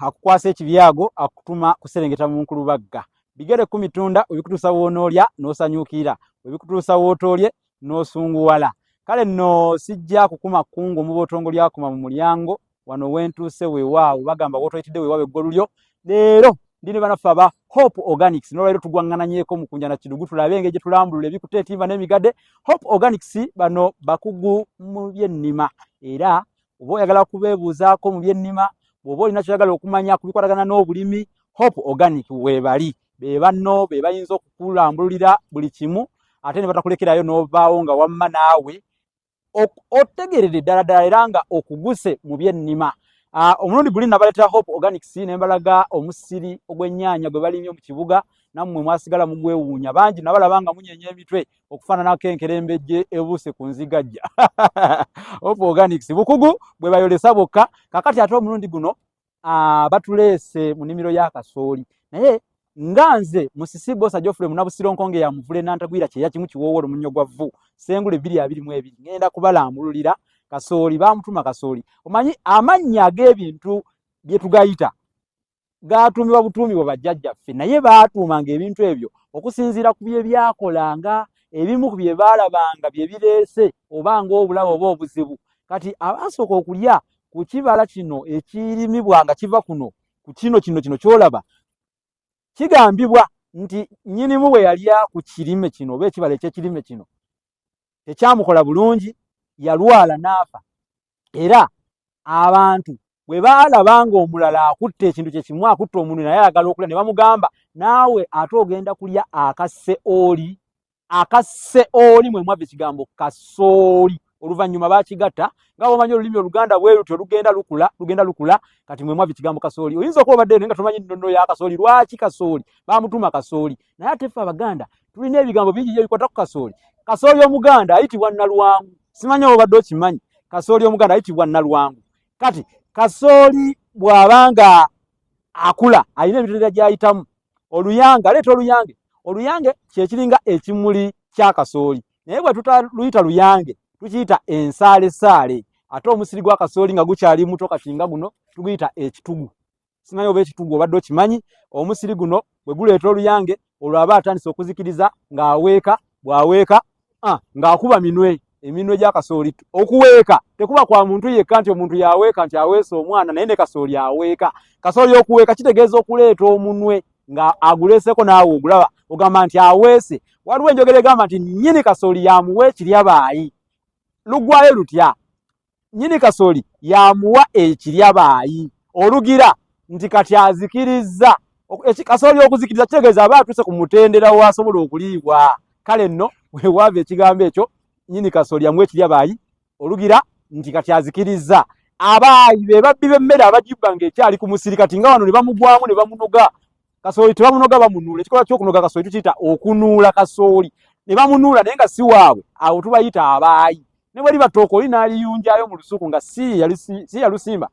akukwasa ekibyago akutuma kuserengeta mu nkulubagga bigere ku mitunda ebikutuusa wonoolya n'osanyukira ebikutuusa wootolye n'osunguwala kale nno sijja kukuma kkungu mu botongo lyakuma mu mulyango wano wentuuse weewaawo bagamba wootoyitidde weewaawo eggolulyo leero ndi ne banaffe aba Hope Organics n'olwaleero tugwaŋŋananyeeko mu kunjana kidugu tulabe engeri gye tulambulula ebikuta etimba n'emigadde. Hope Organics bano bakugu mu byennima era oba oyagala kubeebuuzaako mu byennima bw'oba olina kyoyagala okumanya ku bikwatagana n'obulimi Hope Organic weebali be banno be bayinza okukulambululira buli kimu ate ne batakulekerayo n'ovaawo nga wamma naawe otegeredde ddala ddala era nga okuguse mu byennima. Omulundi guli nabaleetera Hope Organics ne mbalaga omusiri ogw'ennyaanya gwe balimye mu kibuga nammwe mwasigala mugwewuunya bangi nabalaba nga munyeenya emitwe okufaananako enkerembejje ebuuse ku nzigajja. Hope Organics bukugu bwe bayolesa bokka kakati ate omulundi guno batuleese mu nnimiro ya kasooli naye nga nze Musisi Bosa Geoffrey Munabusiro ya Muvule Nantagwira kyeya kimu kiwoowolo munnyo gwa vvu Ssengule 222 ngenda kubalambululira kasooli bamutuma kasooli omanyi amannya ag'ebintu bye tugayita gaatuumibwa butuumibwa bajjajjaffe naye baatuumanga ebintu ebyo okusinziira ku bye byakolanga ebimu ku bye baalabanga bye bireese oba ng'obulamu oba obuzibu kati abaasooka okulya ku kibala kino ekirimibwa nga kiva kuno ku kino ky'olaba kigambibwa nti nnyinimu bwe yalya ku kirime kino oba ekibala eky'ekirime kino tekyamukola bulungi yalwala n'afa era abantu bwe baalaba ng'omulala akutte ekintu kye kimu akutte omuntu naye ayagala okulya ne bamugamba naawe ate ogenda kulya akasse oli mwe mwava ekigambo kasooli oluvannyuma baakigatta nga bw'omanyi olulimi oluganda bwe lutyo lugenda lukula kati mwe mwava ekigambo kasooli oyinza okuba obadde nga tomanyi nnono ya kasooli lwaki kasooli baamutuma kasooli naye ate ffe abaganda tulina ebigambo bingi ebikwata ku kasooli. Kasooli omuganda ayitibwa Nalwangu simanyi oba obadde okimanyi kasooli omuganda ayitibwa Nalwangu kati kasooli bw'abanga akula alina emitendera gy'ayitamu oluyange aleeta oluyange kyekiringa ekimuli kya kasooli naye bwe tutaluyita luyange tukiyita ensaalesaale ate omusiri gwa kasooli nga gukyali muto katinga guno tuguyita ekitugu simanyi oba ekitugu obadde okimanyi omusiri guno bwe guleeta oluyange olwo aba atandise okuzikiriza bw'aweeka ng'akuba eminwe gya kasooli okuweeka tekuba kwa muntu yekka nti omuntu yaweeka nti aweese omwana naye ne kasooli aweeka kasooli okuweeka kitegeeza okuleeta omunwe nga aguleeseko naawe ogulaba ogamba nti aweese waliwo enjogera egamba nti nnyini kasooli yamuwa ekiryabaayi lugwayo lutya nnyini kasooli yamuwa ekiryabaayi olugira nti kati azikirizza kasooli okuzikiriza kitegeeza aba atuuse ku mutendera waasobola okuliibwa kale nno weewaava ekigambo ekyo nnyini kasooli yamuwa ekiryabaayi olugira nti kati azikirizza abaayi be babbi b'emmere abagibba ng'ekyali ku musiri kati nga wano ne bamugwamu ne bamunoga kasooli tebamunoga bamunuula ekikola ky'okunoga kasooli tukiyita okunuula kasooli ne bamunuula naye nga si waabwe awo tubayita abaayi ne bwe liba ttooke oli n'aliyunjayo mu lusuku nga si yalusimba